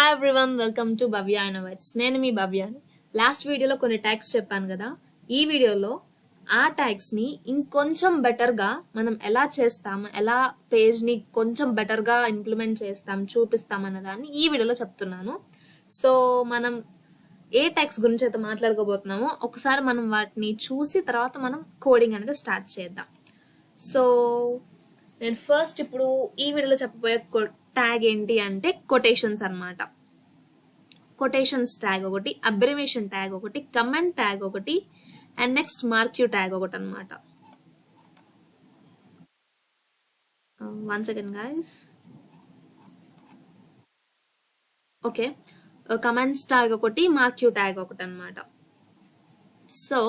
Hi everyone, welcome to Bhavya innovates. నేను మీ భవ్యాని. Last వీడియోలో కొన్ని ట్యాగ్స్ చెప్పాను కదా. ఈ వీడియోలో ఆ ట్యాగ్స్ని ఇంకొంచెం బెటర్గా మనం ఎలా చేస్తాము, ఎలా పేజ్ని కొంచెం బెటర్గా ఇంప్లిమెంట్ చేస్తాం, చూపిస్తాం అన్న దాన్ని ఈ వీడియోలో చెప్తున్నాను. సో మనం ఏ ట్యాగ్స్ గురించి అయితే మాట్లాడుకోబోతున్నామో ఒకసారి మనం వాటిని చూసి తర్వాత మనం కోడింగ్ అనేది స్టార్ట్ చేద్దాం. సో నేను ఫస్ట్ ఇప్పుడు ఈ వీడియోలో చెప్పబోయే ట్యాగ్ ఏంటి అంటే కొటేషన్స్ అన్నమాట. కొటేషన్స్ ట్యాగ్ ఒకటి, అబ్రివేషన్ ట్యాగ్ ఒకటి, కమెంట్ ట్యాగ్ ఒకటి, అండ్ నెక్స్ట్ మార్క్యూ ట్యాగ్ ఒకటి అనమాట. One second guys. Okay, comments tag ఒకటి, మార్క్యూ ట్యాగ్ ఒకటి అనమాట. సో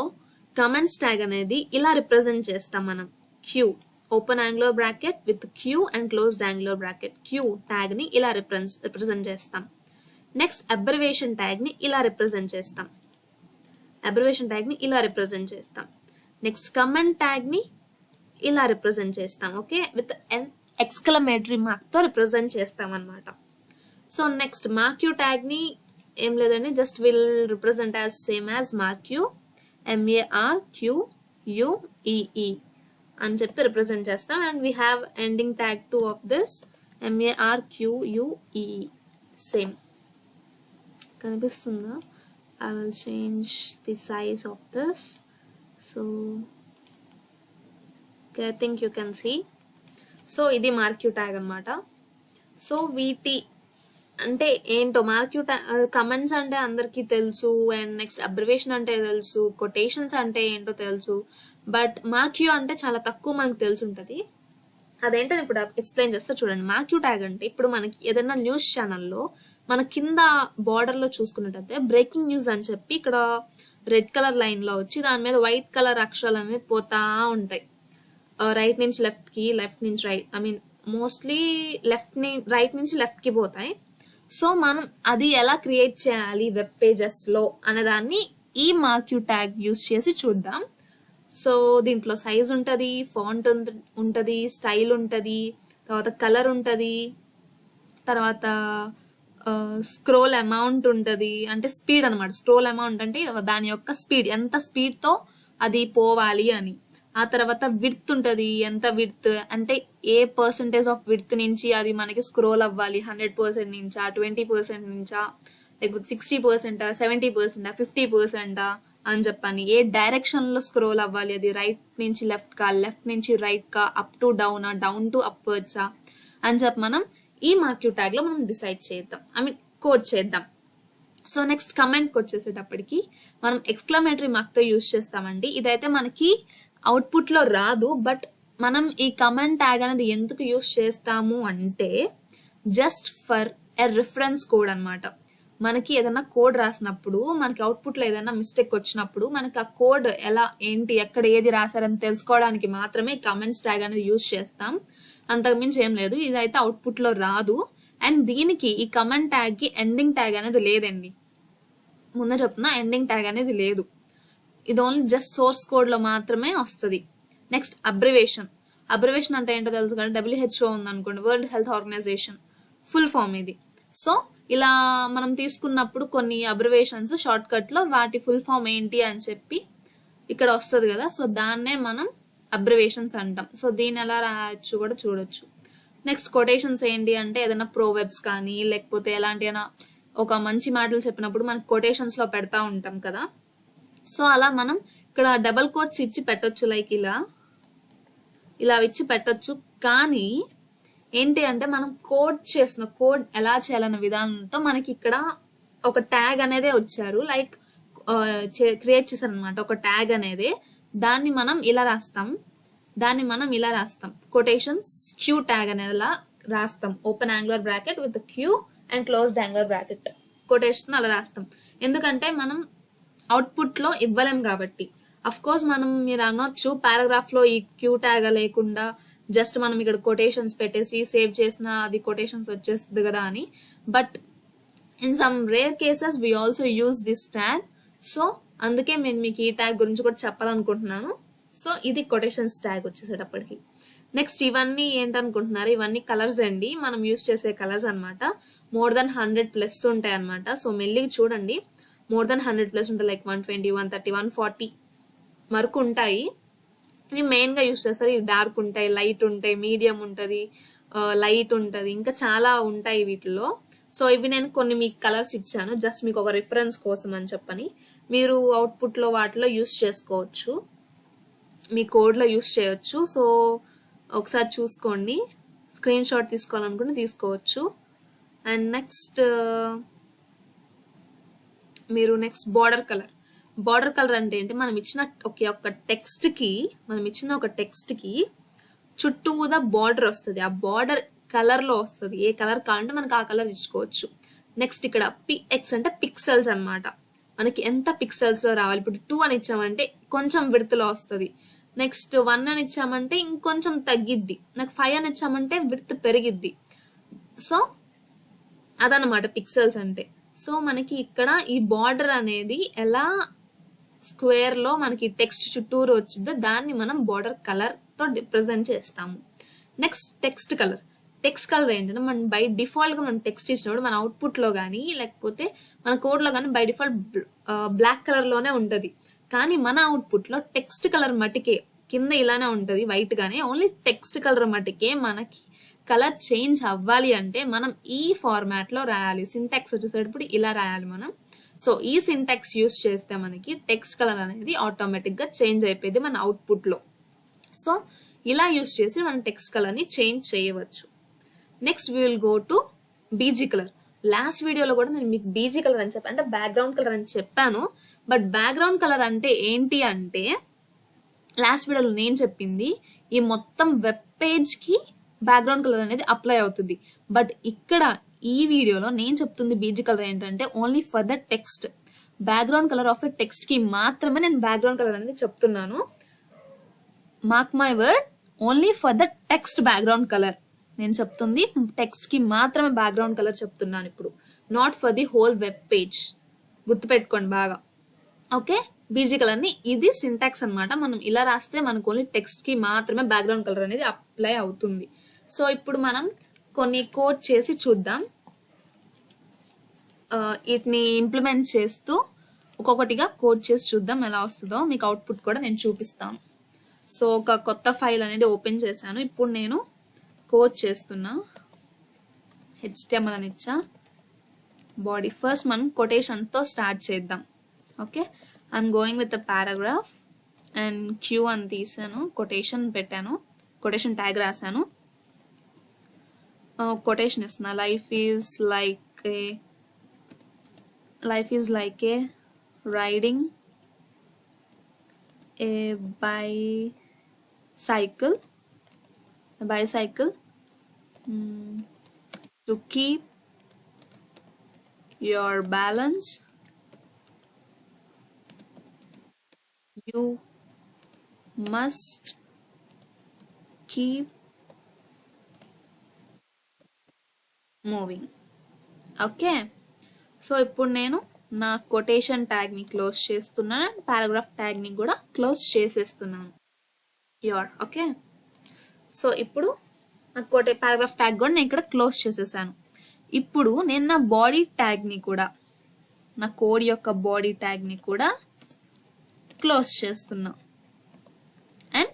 కమెంట్స్ ట్యాగ్ అనేది ఇలా రిప్రజెంట్ చేస్తాం మనం. Q open angular bracket with Q and closed angular bracket, Q tag ని ఇలా రిప్రజెంట్ చేస్తాం. నెక్స్ట్ అబ్రివేషన్ ట్యాగ్ ని ఇలా రిప్రజెంట్ చేస్తాం. నెక్స్ట్ కమెంట్ ట్యాగ్ ని ఇలా రిప్రజెంట్ చేస్తాం. ఓకే, విత్ ఎక్స్క్లమేటరీ మార్క్ తో రిప్రజెంట్ చేస్తాం అన్నమాట. సో నెక్స్ట్ మార్క్యూ ట్యాగ్ ని ఏం లేదండి, just will represent as same as marquee, MARQUEE అని చెప్పి రిప్రజెంట్ చేస్తాం. And we have ending tag 2 of this, MARQUEE. Same కనిపిస్తుందా? I will change the size of this. So okay, I think you can see. So ఇది marquee tag అనమాట. So వీటి అంటే ఏంటో marquee comments అంటే అందరికీ తెలుసు, అండ్ నెక్స్ట్ అబ్రివేషన్ అంటే తెలుసు, కొటేషన్స్ అంటే ఏంటో తెలుసు, బట్ మార్క్యూ అంటే చాలా తక్కువ మనకు తెలిసి ఉంటుంది. అదేంటని ఇప్పుడు ఎక్స్ప్లెయిన్ చేస్తా చూడండి. మార్క్యూ ట్యాగ్ అంటే ఇప్పుడు మనకి ఏదైనా న్యూస్ ఛానల్లో మన కింద బార్డర్లో చూసుకున్నట్టయితే బ్రేకింగ్ న్యూస్ అని చెప్పి ఇక్కడ రెడ్ కలర్ లైన్లో వచ్చి దాని మీద వైట్ కలర్ అక్షరాలు అనేవి పోతా ఉంటాయి. రైట్ నుంచి లెఫ్ట్కి, లెఫ్ట్ నుంచి right, I mean mostly right నుంచి లెఫ్ట్కి పోతాయి. సో మనం అది ఎలా క్రియేట్ చేయాలి వెబ్ పేజెస్లో అనేదాన్ని ఈ మార్క్యూ ట్యాగ్ యూస్ చేసి చూద్దాం. సో దీంట్లో సైజ్ ఉంటుంది, ఫాంట్ ఉంటుంది, స్టైల్ ఉంటుంది, తర్వాత కలర్ ఉంటుంది, తర్వాత స్క్రోల్ అమౌంట్ ఉంటుంది, అంటే స్పీడ్ అనమాట. స్క్రోల్ అమౌంట్ అంటే దాని యొక్క స్పీడ్, ఎంత స్పీడ్తో అది పోవాలి అని. ఆ తర్వాత విడ్త్ ఉంటుంది, ఎంత విడ్త్ అంటే ఏ పర్సంటేజ్ ఆఫ్ విడ్త్ నుంచి అది మనకి స్క్రోల్ అవ్వాలి, 100% నుంచా, 20% నుంచా, లేకపోతే 60%, 70%, 50% అని చెప్పని, ఏ డైరెక్షన్లో స్క్రోల్ అవ్వాలి, అది రైట్ నుంచి లెఫ్ట్కా, లెఫ్ట్ నుంచి రైట్కా, అప్ టు డౌనా, డౌన్ టు అప్వర్డ్సా అని చెప్పి మనం ఈ మార్క్యూ ట్యాగ్లో మనం డిసైడ్ చేద్దాం, ఐ మీన్ కోడ్ చేద్దాం. సో నెక్స్ట్ కమెంట్కి వచ్చేసేటప్పటికి మనం ఎక్స్క్లమేటరీ మార్క్తో యూజ్ చేస్తామండి. ఇదైతే మనకి అవుట్పుట్లో రాదు, బట్ మనం ఈ కమెంట్ ట్యాగ్ అనేది ఎందుకు యూజ్ చేస్తాము అంటే just for a reference code అనమాట. మనకి ఏదైనా కోడ్ రాసినప్పుడు మనకి అవుట్పుట్లో ఏదైనా మిస్టేక్ వచ్చినప్పుడు మనకి ఆ కోడ్ ఎలా ఏంటి ఎక్కడ ఏది రాశారని తెలుసుకోవడానికి మాత్రమే కమెంట్స్ ట్యాగ్ అనేది యూజ్ చేస్తాం. అంతకుమించి ఏం లేదు. ఇదైతే అవుట్పుట్లో రాదు. అండ్ దీనికి ఈ కమెంట్ ట్యాగ్కి ఎండింగ్ ట్యాగ్ అనేది లేదండి. ముందే చెప్తున్నా, ఎండింగ్ ట్యాగ్ అనేది లేదు. ఇది ఓన్లీ జస్ట్ సోర్స్ కోడ్లో మాత్రమే వస్తుంది. నెక్స్ట్ అబ్రివేషన్ అంటే ఏంటో తెలుసు కదా. WHO ఉందనుకోండి, world health organization full form ఇది. సో ఇలా మనం తీసుకున్నప్పుడు కొన్ని అబ్రివేషన్స్ షార్ట్ కట్లో వాటి ఫుల్ ఫామ్ ఏంటి అని చెప్పి ఇక్కడ వస్తుంది కదా. సో దాన్నే మనం అబ్రివేషన్స్ అంటాం. సో దీన్ని ఎలా రాయొచ్చు కూడా చూడొచ్చు. నెక్స్ట్ కొటేషన్స్ ఏంటి అంటే ఏదైనా ప్రోవెబ్స్ కానీ లేకపోతే ఎలాంటి అయినా ఒక మంచి మాటలు చెప్పినప్పుడు మనకి కొటేషన్స్లో పెడతా ఉంటాం కదా. సో అలా మనం ఇక్కడ డబల్ కోట్స్ ఇచ్చి పెట్టొచ్చు, లైక్ ఇలా ఇచ్చి పెట్టొచ్చు. కానీ ఏంటి అంటే మనం కోడ్ ఎలా చేయాలన్న విధానంతో మనకి ఇక్కడ ఒక ట్యాగ్ అనేది వచ్చారు, లైక్ క్రియేట్ చేశారు అనమాట ఒక ట్యాగ్ అనేది. దాన్ని మనం ఇలా రాస్తాం, కొటేషన్స్ క్యూ ట్యాగ్ అనేది రాస్తాం. Open angular bracket with Q and closed angular bracket quotation అలా రాస్తాం. ఎందుకంటే మనం అవుట్పుట్లో ఇవ్వలేం కాబట్టి. అఫ్ కోర్స్ మీరు అనొచ్చు పారాగ్రాఫ్లో ఈ క్యూ ట్యాగ్ లేకుండా జస్ట్ మనం ఇక్కడ కొటేషన్స్ పెట్టేసి సేవ్ చేసిన అది కొటేషన్స్ వచ్చేస్తుంది కదా అని. But in some rare cases we also use this tag. So అందుకే నేను మీకు ఈ ట్యాగ్ గురించి కూడా చెప్పాలనుకుంటున్నాను. సో ఇది కొటేషన్స్ ట్యాగ్ వచ్చేసేటప్పటికి. నెక్స్ట్ ఇవన్నీ ఏంటనుకుంటున్నారు, ఇవన్నీ కలర్స్ అండి, మనం యూస్ చేసే కలర్స్ అనమాట. మోర్ దెన్ 100+ ఉంటాయి అనమాట. సో మెల్లిగా చూడండి, మోర్ దెన్ 100+ ఉంటాయి. లైక్ 120, 130, 140 వరకు ఉంటాయి. ఇవి మెయిన్గా యూస్ చేస్తారు. ఇవి డార్క్ ఉంటాయి, లైట్ ఉంటాయి, మీడియం ఉంటుంది, లైట్ ఉంటుంది, ఇంకా చాలా ఉంటాయి వీటిలో. సో ఇవి నేను కొన్ని మీకు కలర్స్ ఇచ్చాను, జస్ట్ మీకు ఒక రిఫరెన్స్ కోసం అని చెప్పని. మీరు అవుట్పుట్లో వాటిలో యూస్ చేసుకోవచ్చు, మీ కోడ్లో యూస్ చేయొచ్చు. సో ఒకసారి చూసుకోండి, స్క్రీన్ షాట్ తీసుకోవాలనుకుంటే తీసుకోవచ్చు. అండ్ నెక్స్ట్ మీరు నెక్స్ట్ బార్డర్ కలర్ అంటే ఏంటి, మనం ఇచ్చిన ఒక టెక్స్ట్కి చుట్టూదా బార్డర్ వస్తుంది. ఆ బార్డర్ కలర్లో వస్తుంది. ఏ కలర్ కావాలంటే మనకి ఆ కలర్ ఇచ్చుకోవచ్చు. నెక్స్ట్ ఇక్కడ పిఎక్స్ అంటే పిక్సెల్స్ అనమాట. మనకి ఎంత పిక్సెల్స్లో రావాలి. ఇప్పుడు 2 అని ఇచ్చామంటే కొంచెం విడ్త్లో వస్తుంది. నెక్స్ట్ 1 అని ఇచ్చామంటే ఇంకొంచెం తగ్గిద్ది. నాకు 5 అని ఇచ్చామంటే విడ్త్ పెరిగిద్ది. సో అదనమాట పిక్సెల్స్ అంటే. సో మనకి ఇక్కడ ఈ బార్డర్ అనేది ఎలా స్క్వేర్లో మనకి టెక్స్ట్ చుట్టూరు వచ్చిందో దాన్ని మనం బార్డర్ కలర్తో రిప్రజెంట్ చేస్తాము. నెక్స్ట్ టెక్స్ట్ కలర్ ఏంటంటే మనం బై డిఫాల్ట్గా మనం టెక్స్ట్ ఇచ్చినప్పుడు మన అవుట్పుట్లో కానీ లేకపోతే మన కోడ్లో కానీ బై డిఫాల్ట్ బ్లాక్ కలర్లోనే ఉంటుంది. కానీ మన అవుట్పుట్లో టెక్స్ట్ కలర్ మటుకే కింద ఇలానే ఉంటుంది వైట్గానే. ఓన్లీ టెక్స్ట్ కలర్ మటుకే మనకి కలర్ చేంజ్ అవ్వాలి అంటే మనం ఈ ఫార్మాట్లో రాయాలి. సింటాక్స్ వచ్చేసేటప్పుడు ఇలా రాయాలి మనం. సో ఈ సింటాక్స్ యూస్ చేస్తే మనకి టెక్స్ట్ కలర్ అనేది ఆటోమేటిక్గా చేంజ్ అయిపోయింది మన అవుట్పుట్లో. సో ఇలా యూస్ చేసి మనం టెక్స్ట్ కలర్ని చేంజ్ చేయవచ్చు. Next we will go to BG colour. Last వీడియోలో కూడా నేను మీకు బీజీ కలర్ అని చెప్పాను, అంటే బ్యాక్గ్రౌండ్ కలర్ అని చెప్పాను. బట్ బ్యాక్గ్రౌండ్ కలర్ అంటే ఏంటి అంటే లాస్ట్ వీడియోలో నేను చెప్పింది ఈ మొత్తం వెబ్ పేజ్కి బ్యాక్గ్రౌండ్ కలర్ అనేది అప్లై అవుతుంది. బట్ ఇక్కడ ఈ వీడియోలో నేను చెప్తుంది బీజీ కలర్ ఏంటంటే only for the text, background colour of a టెక్స్ట్కి మాత్రమే నేను బ్యాక్గ్రౌండ్ కలర్ అనేది చెప్తున్నాను. Mark my word, only for the text background colour నేను చెప్తుంది. టెక్స్ట్కి మాత్రమే బ్యాక్గ్రౌండ్ కలర్ చెప్తున్నాను ఇప్పుడు, not for the whole web page. గుర్తుపెట్టుకోండి బాగా, ఓకే. బీజీ కలర్ని ఇది సింటాక్స్ అనమాట. మనం ఇలా రాస్తే మనకు ఓన్లీ టెక్స్ట్కి మాత్రమే బ్యాక్గ్రౌండ్ కలర్ అనేది అప్లై అవుతుంది. సో ఇప్పుడు మనం కొన్ని కోడ్ చేసి చూద్దాం. వీటిని ఇంప్లిమెంట్ చేస్తూ ఒక్కొక్కటిగా కోడ్ చేసి చూద్దాం ఎలా వస్తుందో. మీకు అవుట్పుట్ కూడా నేను చూపిస్తాను. సో ఒక కొత్త ఫైల్ అనేది ఓపెన్ చేశాను. ఇప్పుడు నేను కోడ్ చేస్తున్నా. HTML అని ఇచ్చా. బాడీ ఫస్ట్ మనం కొటేషన్తో స్టార్ట్ చేద్దాం. Okay, I'm going with a paragraph and Q అని తీసాను, కొటేషన్ పెట్టాను, కొటేషన్ ట్యాగ్ రాశాను, కొటేషన్ ఇస్తున్నా. Life is like a riding a bicycle to keep your balance you must keep moving. Okay, so ఇప్పుడు నేను నా కొటేషన్ ట్యాగ్ని క్లోజ్ చేస్తున్నాను, పారాగ్రాఫ్ ట్యాగ్ని కూడా క్లోజ్ చేసేస్తున్నాను. ఓకే, సో ఇప్పుడు నా పారాగ్రాఫ్ ట్యాగ్ కూడా నేను ఇక్కడ క్లోజ్ చేసేసాను. ఇప్పుడు నేను నా బాడీ ట్యాగ్ని కూడా, నా కోడ్ యొక్క బాడీ ట్యాగ్ని కూడా క్లోజ్ చేస్తున్నా అండ్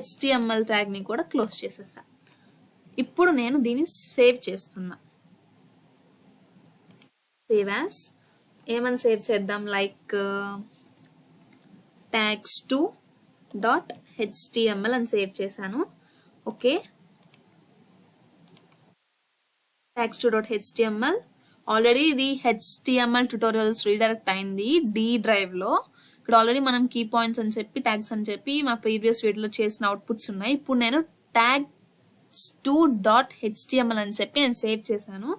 HTML ట్యాగ్ని కూడా క్లోజ్ చేసేసా. ఇప్పుడు నేను దీన్ని సేవ్ చేస్తున్నా. సేవ్ యాజ్ ఏమని సేవ్ చేద్దాం, లైక్ tags2.html అని సేవ్ చేశాను. ఓకే, tags2.html ఆల్రెడీ ఇది HTML ట్యూటోరియల్స్ రీడైరెక్ట్ అయింది D డ్రైవ్లో. ఇక్కడ ఆల్రెడీ మనం కీ పాయింట్స్ అని చెప్పి ట్యాగ్స్ అని చెప్పి మా ప్రీవియస్ వీడియోలో చేసిన అవుట్పుట్స్ ఉన్నాయి. ఇప్పుడు నేను tags2.html అని చెప్పి నేను సేవ్ చేశాను.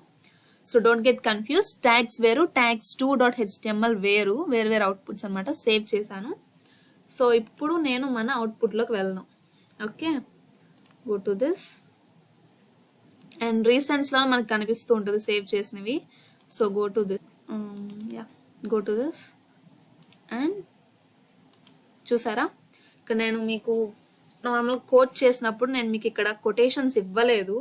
So don't get confuse, tags వేరు, tags2.html వేరు, వేరు అవుట్పుట్స్ అనమాట. సేవ్ చేశాను. సో ఇప్పుడు నేను మన అవుట్పుట్లోకి వెళ్దాం. Okay, go to this and రీసెంట్స్లో మనకు కనిపిస్తూ ఉంటుంది సేవ్ చేసినవి. So go to this and చూసారా, ఇక్కడ నేను మీకు నార్మల్ కోట్ చేసినప్పుడు నేను మీకు ఇక్కడ కొటేషన్స్ ఇవ్వలేదు.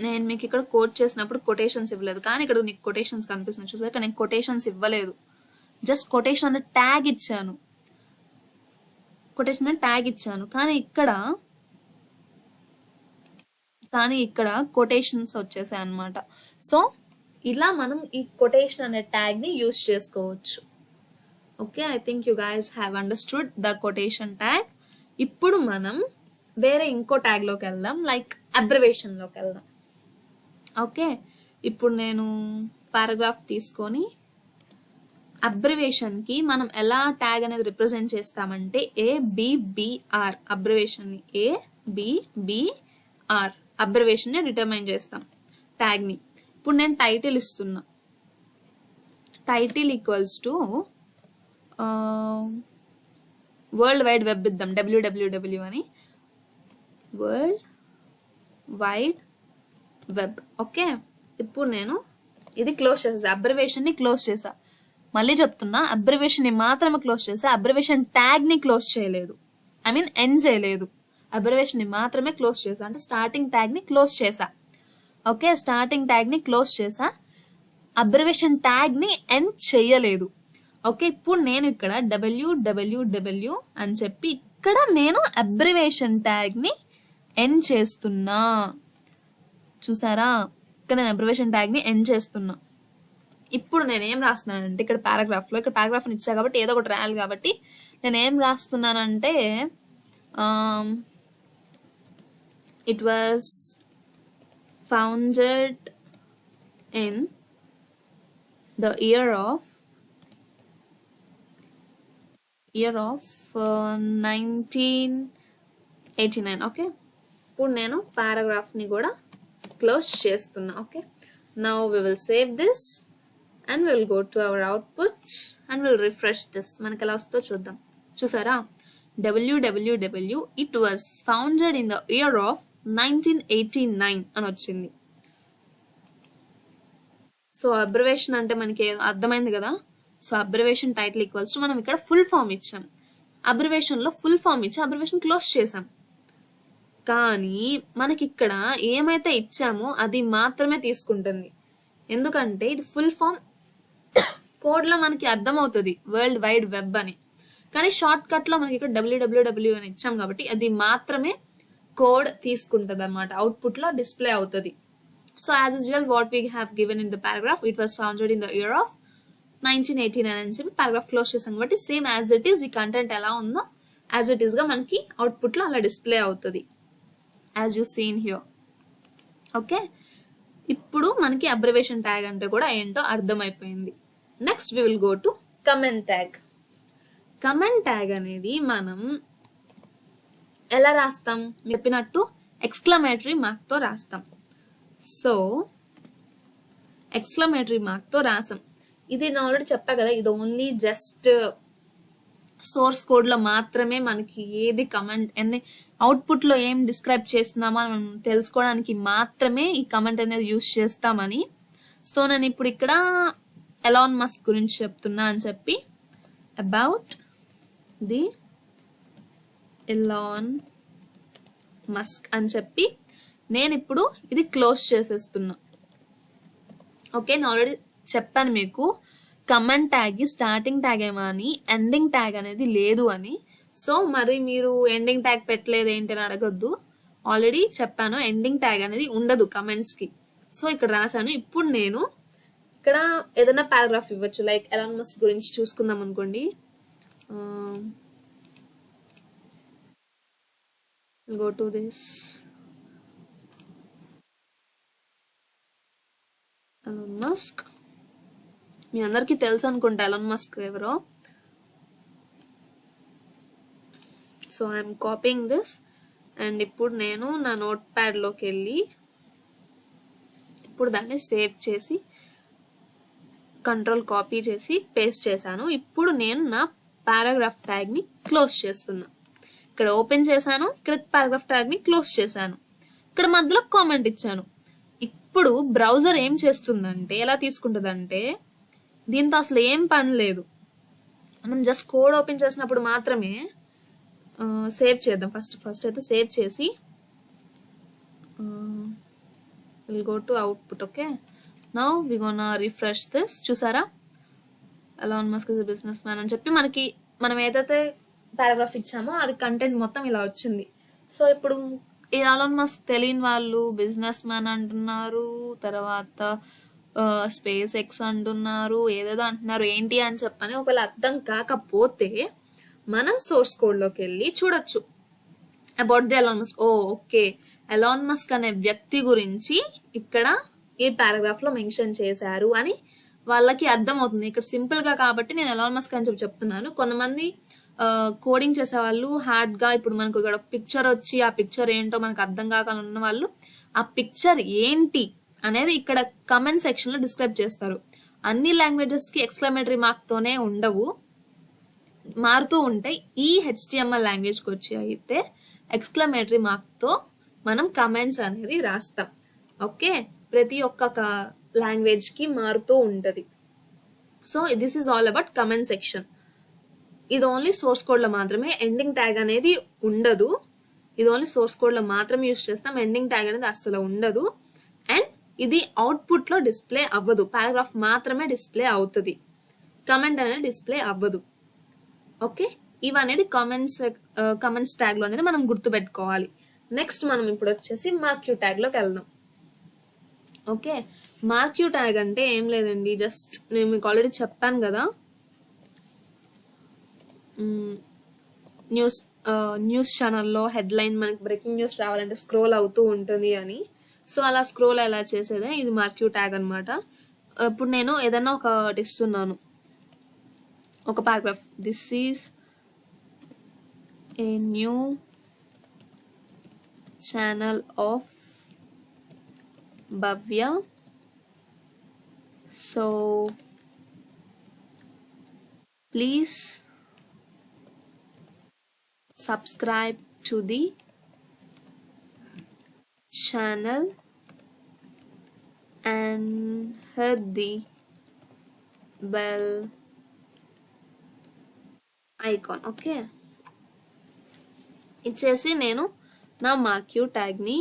నేను మీకు ఇక్కడ కోట్ చేసినప్పుడు కొటేషన్స్ ఇవ్వలేదు, కానీ ఇక్కడ నీకు కొటేషన్స్ కనిపిస్తున్నాయి చూసారు. ఇక్కడ నేను కొటేషన్స్ ఇవ్వలేదు, జస్ట్ కొటేషన్ అనే ట్యాగ్ ఇచ్చాను, కొటేషన్ అనే ట్యాగ్ ఇచ్చాను. కానీ ఇక్కడ కొటేషన్స్ వచ్చేసాయి అన్నమాట. సో ఇలా మనం ఈ కొటేషన్ అనే ట్యాగ్ ని యూస్ చేసుకోవచ్చు. Okay, I think you guys have understood the quotation tag. ఇప్పుడు మనం వేరే ఇంకో ట్యాగ్ లోకి వెళ్దాం, లైక్ అబ్రివేషన్ లోకి వెళ్దాం. ఓకే, ఇప్పుడు నేను పారాగ్రాఫ్ తీసుకొని అబ్రివేషన్ కి మనం ఎలా ట్యాగ్ అనేది రిప్రజెంట్ చేస్తామంటే ABBR, అబ్రివేషన్ ని ABBR అబ్రివేషన్ ని డిటర్మైన్ చేస్తాం ట్యాగ్ ని. ఇప్పుడు నేను టైటిల్ ఇస్తున్నా, title equals to world wide web ఇద్దాం, www అని, వరల్డ్ వైడ్ వెబ్. ఓకే, ఇప్పుడు నేను ఇది క్లోజ్ చేసా, అబ్రివేషన్ ని క్లోజ్ చేసా. మళ్ళీ చెప్తున్నా, అబ్రివేషన్ ని మాత్రమే క్లోజ్ చేసా, అబ్రివేషన్ ట్యాగ్ ని క్లోజ్ చేయలేదు, ఐ మీన్ ఎండ్ చేయలేదు. అబ్రివేషన్ ని మాత్రమే క్లోజ్ చేసా, అంటే స్టార్టింగ్ ట్యాగ్ ని క్లోజ్ చేసా. ఓకే, స్టార్టింగ్ ట్యాగ్ ని క్లోజ్ చేసా, అబ్రివేషన్ ట్యాగ్ ని ఎండ్ చేయలేదు. ఓకే, ఇప్పుడు నేను ఇక్కడ www అని చెప్పి ఇక్కడ నేను అబ్రివేషన్ ట్యాగ్ ని ఎండ్ చేస్తున్నా. చూసారా, ఇక్కడ నేను అబ్రివేషన్ ట్యాగ్ ని ఎండ్ చేస్తున్నా. ఇప్పుడు నేను ఏం రాస్తున్నానంటే ఇక్కడ పారాగ్రాఫ్ లో, ఇక్కడ పారాగ్రాఫ్ ఇచ్చా కాబట్టి ఏదో ఒకటి రాయాలి కాబట్టి నేను ఏం రాస్తున్నానంటే it was founded in the year of 1989. Okay, ఇప్పుడు నేను పారాగ్రాఫ్ ని కూడా క్లోజ్ చేస్తున్నా. Okay, now we will save this and we will go to our output and we'll refresh this. మనకి ఎలా వస్తుందో చూద్దాం. చూసారా, www it was founded in the year of 1989 అని వచ్చింది. సో అబ్రివేషన్ అంటే మనకి అర్థమైంది కదా. So abbreviation title equals to మనం ఇక్కడ ఫుల్ ఫామ్ ఇచ్చాం, అబ్రివేషన్ లో ఫుల్ ఫామ్ ఇచ్చి అబ్రివేషన్ క్లోజ్ చేసాం. కానీ మనకి ఇక్కడ ఏమైతే ఇచ్చామో అది మాత్రమే తీసుకుంటుంది, ఎందుకంటే ఇది ఫుల్ ఫామ్ కోడ్ లో మనకి అర్థమవుతుంది వరల్డ్ వైడ్ వెబ్ అని. కానీ షార్ట్ కట్ లో మనకి ఇక్కడ www అని ఇచ్చాం కాబట్టి అది మాత్రమే కోడ్ తీసుకుంటది అన్నమాట, అవుట్పుట్ లో డిస్ప్లే అవుతుంది. So as usual what we have given in the paragraph, it was founded in the year of 1989 అని చెప్పి పారాగ్రాఫ్ క్లోజ్ చేసాం కాబట్టి సేమ్ యాజ్ ఇట్ ఈస్ ఈ కంటెంట్ ఎలా ఉందో యాజ్ ఇట్ ఈస్ గా మనకి అవుట్పుట్ లో అలా డిస్ప్లే అవుతుంది, as you seen here. Okay, ఇప్పుడు మనకి అబ్రివేషన్ ట్యాగ్ అంటే కూడా ఏంటో అర్థమైపోయింది. Next we will go to comment tag. Comment tag అనేది మనం ఎలా రాస్తాం, చెప్పినట్టు ఎక్స్క్లమేటరీ మార్క్ తో రాస్తాం. సో ఎక్స్క్లమేటరీ మార్క్ తో రాసాం. ఇది నేను ఆల్రెడీ చెప్పా కదా, ఇది ఓన్లీ జస్ట్ సోర్స్ కోడ్ లో మాత్రమే మనకి ఏది కమెంట్ అనే అవుట్పుట్ లో ఏం డిస్క్రైబ్ చేస్తున్నామో మనం తెలుసుకోవడానికి మాత్రమే ఈ కమెంట్ అనేది యూస్ చేస్తామని. సో నేను ఇప్పుడు ఇక్కడ ఎలాన్ మస్క్ గురించి చెప్తున్నా అని చెప్పి, అబౌట్ ది ఎలాన్ మస్క్ అని చెప్పి నేను ఇప్పుడు ఇది క్లోజ్ చేసేస్తున్నా. ఓకే, నేను ఆల్రెడీ చెప్పాను మీకు కమెంట్ ట్యాగ్ స్టార్టింగ్ ట్యాగ్ ఏమో అని, ఎండింగ్ ట్యాగ్ అనేది లేదు అని. సో మరి మీరు ఎండింగ్ ట్యాగ్ పెట్టలేదు ఏంటి అని అడగొద్దు, ఆల్రెడీ చెప్పాను ఎండింగ్ ట్యాగ్ అనేది ఉండదు కమెంట్స్ కి. సో ఇక్కడ రాశాను. ఇప్పుడు నేను ఇక్కడ ఏదైనా పారాగ్రాఫ్ ఇవ్వచ్చు, లైక్ ఎలాన్ మస్క్ గురించి చూసుకుందాం అనుకోండి. Go to this Elon Musk. మీ అందరికీ తెలుసు అనుకుంటా ఎలాన్ మస్క్ ఎవరో. So I'm copying this and ఇప్పుడు నేను నా నోట్ ప్యాడ్లోకి వెళ్ళి ఇప్పుడు దాన్ని సేవ్ చేసి కంట్రోల్ కాపీ చేసి పేస్ట్ చేశాను. ఇప్పుడు నేను నా పారాగ్రాఫ్ ట్యాగ్ని క్లోజ్ చేస్తున్నా. ఇక్కడ ఓపెన్ చేశాను, ఇక్కడ పారాగ్రాఫ్ ట్యాగ్ని క్లోజ్ చేశాను, ఇక్కడ మధ్యలో కామెంట్ ఇచ్చాను. ఇప్పుడు బ్రౌజర్ ఏం చేస్తుందంటే, ఎలా తీసుకుంటుందంటే దీంతో అసలు ఏం పని లేదు. మనం జస్ట్ కోడ్ ఓపెన్ చేసినప్పుడు మాత్రమే సేవ్ చేద్దాం. ఫస్ట్ అయితే సేవ్ చేసి will go to output. Okay, now we gonna refresh this. చూసారా, Elon Musk is businessman అని చెప్పి మనకి మనం ఏదైతే పారాగ్రాఫ్ ఇచ్చామో అది కంటెంట్ మొత్తం ఇలా వచ్చింది. సో ఇప్పుడు ఎలాన్ మస్క్ తెలియని వాళ్ళు బిజినెస్ మ్యాన్ అంటున్నారు, తర్వాత స్పేస్ ఎక్స్ అంటున్నారు, ఏదేదో అంటున్నారు, ఏంటి అని చెప్పని ఒకవేళ అర్థం కాకపోతే మనం సోర్స్ కోడ్లోకి వెళ్ళి చూడొచ్చు about the Elon Musk. Okay, Elon Musk అనే వ్యక్తి గురించి ఇక్కడ ఈ పారాగ్రాఫ్ లో మెన్షన్ చేశారు అని వాళ్ళకి అర్థమవుతుంది. ఇక్కడ సింపుల్ గా కాబట్టి నేను ఎలాన్ మస్క్ అని చెప్పి చెప్తున్నాను. కొంతమంది కోడింగ్ చేసే వాళ్ళు హార్డ్ గా, ఇప్పుడు మనకు ఇక్కడ పిక్చర్ వచ్చి ఆ పిక్చర్ ఏంటో మనకు అర్థం కాకుండా వాళ్ళు ఆ పిక్చర్ ఏంటి అనేది ఇక్కడ కమెంట్ సెక్షన్ లో డిస్క్రైబ్ చేస్తారు. అన్ని లాంగ్వేజెస్ కి ఎక్స్క్లమేటరీ మార్క్ తోనే ఉండవు, మారుతూ ఉంటాయి. ఈ HTML లాంగ్వేజ్ కి వచ్చి అయితే ఎక్స్క్లమేటరీ మార్క్ తో మనం కమెంట్స్ అనేది రాస్తాం. ఓకే, ప్రతి ఒక్క లాంగ్వేజ్ కి మారుతూ ఉంటది. So this is all about comment section. ఇది ఓన్లీ సోర్స్ కోడ్ లో మాత్రమే, ఎండింగ్ ట్యాగ్ అనేది ఉండదు. ఇది ఓన్లీ సోర్స్ కోడ్ లో మాత్రమే యూజ్ చేస్తాం, ఎండింగ్ ట్యాగ్ అనేది అసలు ఉండదు. అండ్ ఇది అవుట్పుట్ లో డిస్ప్లే అవ్వదు, పారాగ్రాఫ్ మాత్రమే డిస్ప్లే అవుతుంది, కమెంట్ అనేది డిస్ప్లే అవ్వదు. ఓకే, ఇవనేది కమెంట్స్ ట్యాగ్ లో అనేది మనం గుర్తుపెట్టుకోవాలి. నెక్స్ట్ మనం ఇప్పుడు వచ్చేసి మార్క్యూ ట్యాగ్ లోకి వెళ్దాం. ఓకే, మార్క్యూ ట్యాగ్ అంటే ఏం లేదండి, జస్ట్ నేను మీకు ఆల్రెడీ చెప్పాను కదా, న్యూస్ ఛానల్లో హెడ్లైన్ మనకి బ్రేకింగ్ న్యూస్ రావాలంటే స్క్రోల్ అవుతూ ఉంటుంది అని. సో అలా స్క్రోల్ ఎలా చేసేదే ఇది మార్క్యూ ట్యాగ్ అనమాట. ఇప్పుడు నేను ఏదైనా ఒకటి ఇస్తున్నాను, ఒక paragraph, this is a new channel of Bhavya, so please subscribe to the channel and hit the bell icon. Okay, ఇచ్చేసి నేను నా మార్క్యూ ట్యాగ్ ని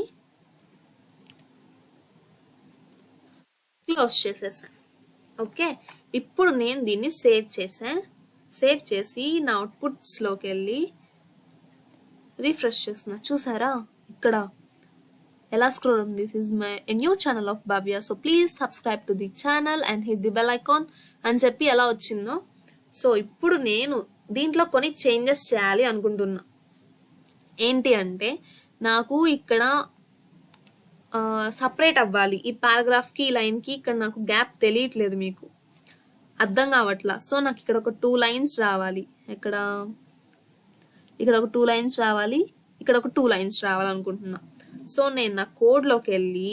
క్లోజ్ చేసేసాను. ఓకే, ఇప్పుడు నేను దీన్ని సేవ్ చేసి నా అవుట్పుట్స్ లోకి వెళ్ళి రిఫ్రెష్ చేస్తున్నా. చూసారా ఇక్కడ ఎలా స్క్రోల్ ఉంది, this is my new channel of Bhavya, so please subscribe to the channel and hit the bell icon అని చెప్పి ఎలా వచ్చిందో. సో ఇప్పుడు నేను దీంట్లో కొన్ని చేంజెస్ చేయాలి అనుకుంటున్నా. ఏంటి అంటే నాకు ఇక్కడ సపరేట్ అవ్వాలి, ఈ పారాగ్రాఫ్కి ఈ లైన్కి ఇక్కడ నాకు గ్యాప్ తెలియట్లేదు, మీకు అర్థం కావట్లా. సో నాకు ఇక్కడ ఒక 2 లైన్స్ రావాలి, ఇక్కడ ఒక 2 లైన్స్ రావాలి, ఇక్కడ ఒక 2 లైన్స్ రావాలనుకుంటున్నా. సో నేను నా కోడ్లోకి వెళ్ళి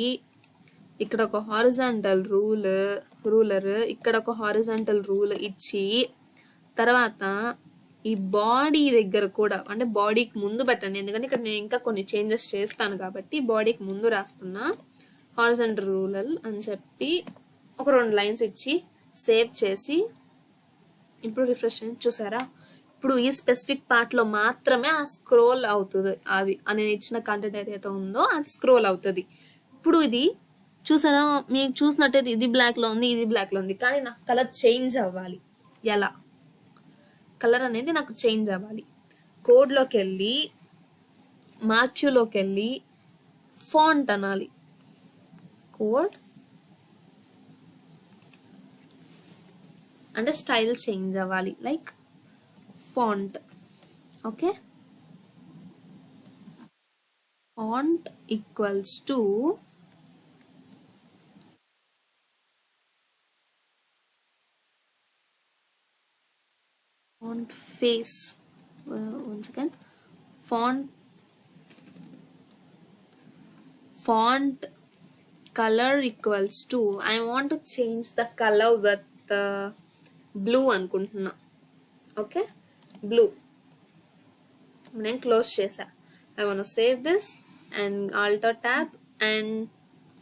ఇక్కడ ఒక హారిజాంటల్ రూలర్, ఇక్కడ ఒక హారిజాంటల్ రూల్ ఇచ్చి, తర్వాత ఈ బాడీ దగ్గర కూడా, అంటే బాడీకి ముందు పెట్టండి, ఎందుకంటే ఇక్కడ నేను ఇంకా కొన్ని చేంజెస్ చేస్తాను కాబట్టి బాడీకి ముందు రాస్తున్నా హారిజాంటల్ రూల్ అని చెప్పి ఒక 2 లైన్స్ ఇచ్చి సేవ్ చేసి ఇప్పుడు రిఫ్రెష్ చేసి చూసారా, ఇప్పుడు ఈ స్పెసిఫిక్ పార్ట్లో మాత్రమే ఆ స్క్రోల్ అవుతుంది, అది నేను ఇచ్చిన కంటెంట్ ఏదైతే ఉందో అది స్క్రోల్ అవుతుంది. ఇప్పుడు ఇది చూసారా, మీకు చూసినట్టయితే ఇది బ్లాక్లో ఉంది, ఇది బ్లాక్లో ఉంది, కానీ నాకు కలర్ చేంజ్ అవ్వాలి. ఎలా కలర్ అనేది నాకు చేంజ్ అవ్వాలి, కోడ్లోకి వెళ్ళి మార్క్యూలోకి వెళ్ళి ఫాంట్ అనాలి, కోడ్ అంటే స్టైల్ చేంజ్ అవ్వాలి, like font. Okay, font equals to font face, once again font color equals to, I want to change the color with blue అనుకుంటున్నా. ఓకే, బ్లూ నేను క్లోజ్ చేసా. I want save this and alter tab and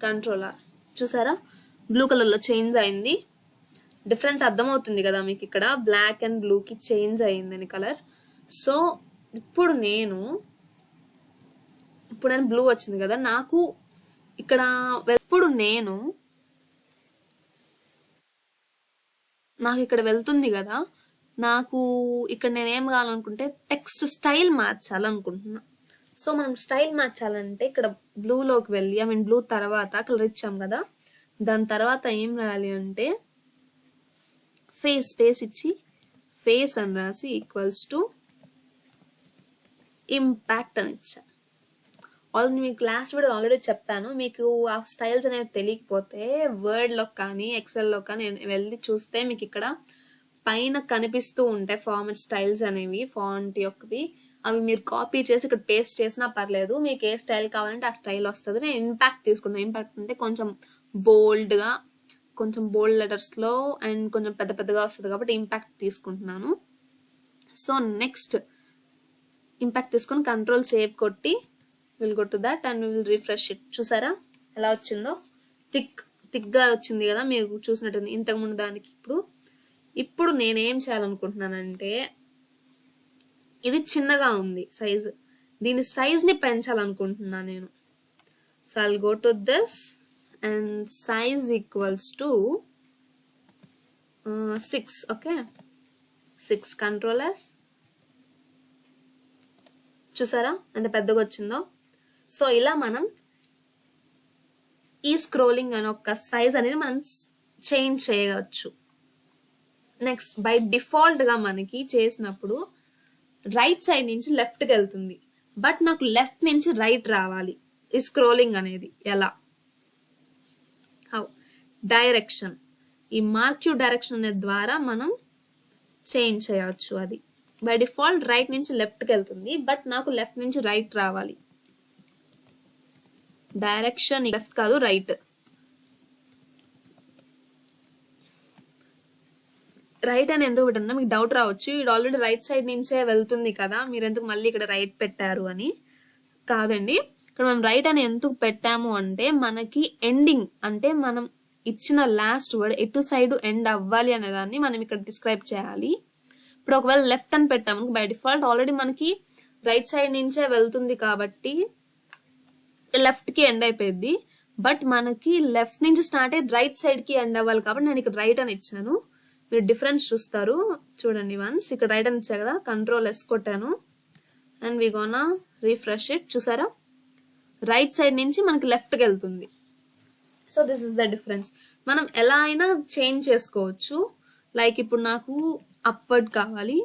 controller. చూసారా blue కలర్లో change అయింది. Difference అర్థమవుతుంది కదా మీకు, ఇక్కడ బ్లాక్ అండ్ బ్లూకి చేంజ్ అయ్యిందని కలర్. సో ఇప్పుడు నేను బ్లూ వచ్చింది కదా నాకు ఇక్కడ. ఇప్పుడు నాకు ఇక్కడ వెళ్తుంది కదా, నాకు ఇక్కడ నేను ఏం కావాలనుకుంటే టెక్స్ట్ స్టైల్ మార్చాలనుకుంటున్నా. సో మనం స్టైల్ మార్చాలంటే ఇక్కడ బ్లూలోకి వెళ్ళి, బ్లూ తర్వాత కలర్ ఇచ్చాం కదా, దాని తర్వాత ఏం రాయాలి అంటే స్పేస్ ఇచ్చి ఫేస్ అని రాసి ఈక్వల్స్ టు ఇంపాక్ట్ అని ఇచ్చా. ఆల్రెడీ మీకు లాస్ట్ వీడియో ఆల్రెడీ చెప్పాను. మీకు ఆ స్టైల్స్ అనేవి తెలియకపోతే వర్డ్లో కానీ ఎక్సెల్లో కానీ వెళ్ళి చూస్తే మీకు ఇక్కడ పైన కనిపిస్తూ ఉంటాయి ఫార్మాట్ స్టైల్స్ అనేవి, ఫాంట్ యొక్కవి. అవి మీరు కాపీ చేసి ఇక్కడ పేస్ట్ చేసినా పర్లేదు, మీకు ఏ స్టైల్ కావాలంటే ఆ స్టైల్ వస్తుంది. నేను ఇంపాక్ట్ తీసుకున్నాను. ఇంపాక్ట్ అంటే కొంచెం బోల్డ్గా, కొంచెం బోల్డ్ లెటర్స్లో అండ్ కొంచెం పెద్ద పెద్దగా వస్తుంది కాబట్టి ఇంపాక్ట్ తీసుకుంటున్నాను. సో నెక్స్ట్ ఇంపాక్ట్ తీసుకొని కంట్రోల్ సేవ్ కొట్టి will go to that and will refresh it. చూసారా ఎలా వచ్చిందో? థిక్గా వచ్చింది కదా మీరు చూసినట్టు ఇంతకుముందు దానికి. ఇప్పుడు నేనేం చేయాలనుకుంటున్నానంటే, ఇది చిన్నగా ఉంది సైజు, దీని సైజ్ని పెంచాలనుకుంటున్నాను నేను. So I'll go to this and size equals to 6. Okay, 6 control yes. చూసారా ఎంత పెద్దగా వచ్చిందో? సో ఇలా మనం ఈ స్క్రోలింగ్ అనే ఒక సైజ్ అనేది మనం చేంజ్ చేయవచ్చు. నెక్స్ట్ బై డిఫాల్ట్గా మనకి చేసినప్పుడు రైట్ సైడ్ నుంచి లెఫ్ట్కి వెళ్తుంది, బట్ నాకు లెఫ్ట్ నుంచి రైట్ రావాలి ఈ స్క్రోలింగ్ అనేది. ఎలా? హౌ? డైరెక్షన్, ఈ మార్క్యూ డైరెక్షన్ అనే ద్వారా మనం చేంజ్ చేయవచ్చు. అది బై డిఫాల్ట్ రైట్ నుంచి లెఫ్ట్కి వెళ్తుంది, బట్ నాకు లెఫ్ట్ నుంచి రైట్ రావాలి. డైరెక్షన్ లెఫ్ట్ కాదు రైట్. రైట్ అని ఎందుకు పెట్టన్నా మీకు డౌట్ రావచ్చు, ఇది ఆల్రెడీ రైట్ సైడ్ నుంచే వెళ్తుంది కదా, మీరు ఎందుకు మళ్ళీ ఇక్కడ రైట్ పెట్టారు అని. కాదండి, ఇక్కడ మనం రైట్ అని ఎందుకు పెట్టాము అంటే మనకి ఎండింగ్ అంటే మనం ఇచ్చిన లాస్ట్ వర్డ్ ఎటు సైడ్ ఎండ్ అవ్వాలి అనే దాన్ని మనం ఇక్కడ డిస్క్రైబ్ చేయాలి. ఇప్పుడు ఒకవేళ లెఫ్ట్ అని పెట్టాము, బై డిఫాల్ట్ ఆల్రెడీ మనకి రైట్ సైడ్ నుంచే వెళ్తుంది కాబట్టి లెఫ్ట్కి ఎండ్ అయిపోయింది. బట్ మనకి లెఫ్ట్ నుంచి స్టార్ట్ అయ్యి రైట్ సైడ్కి ఎండ్ అవ్వాలి కాబట్టి నేను ఇక్కడ రైట్ అని ఇచ్చాను. మీరు డిఫరెన్స్ చూస్తారు చూడండి. వన్స్ ఇక్కడ రైట్ అని ఇచ్చా కదా, కంట్రోల్ ఎస్ కొట్టాను and we gonna refresh it. చూసారా రైట్ సైడ్ నుంచి మనకి లెఫ్ట్కి వెళ్తుంది. So this is the difference. మనం ఎలా అయినా చేంజ్ చేసుకోవచ్చు. లైక్ ఇప్పుడు నాకు అప్వర్డ్ కావాలి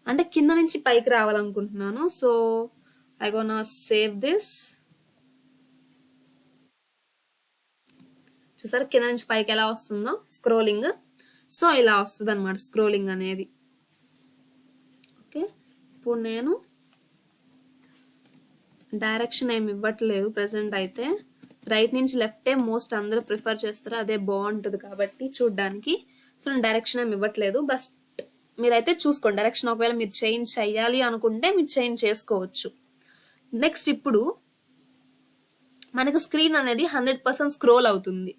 అంటే కింద నుంచి పైకి రావాలనుకుంటున్నాను. So I gonna save this. చూసారా కింద నుంచి పైకి ఎలా వస్తుందో స్క్రోలింగ్. సో ఇలా వస్తుంది అనమాట స్క్రోలింగ్ అనేది. ఓకే, ఇప్పుడు నేను డైరెక్షన్ ఏమి ఇవ్వట్లేదు ప్రెసెంట్ అయితే. రైట్ నుంచి లెఫ్టే మోస్ట్ అందరూ ప్రిఫర్ చేస్తారు, అదే బాగుంటుంది కాబట్టి చూడడానికి. సో నేను డైరెక్షన్ ఏమి ఇవ్వట్లేదు. బస్ మీరైతే చూసుకోండి, డైరెక్షన్ ఒకవేళ మీరు చేంజ్ చేయాలి అనుకుంటే మీరు చేంజ్ చేసుకోవచ్చు. నెక్స్ట్ ఇప్పుడు మనకు స్క్రీన్ అనేది 100% స్క్రోల్ అవుతుంది.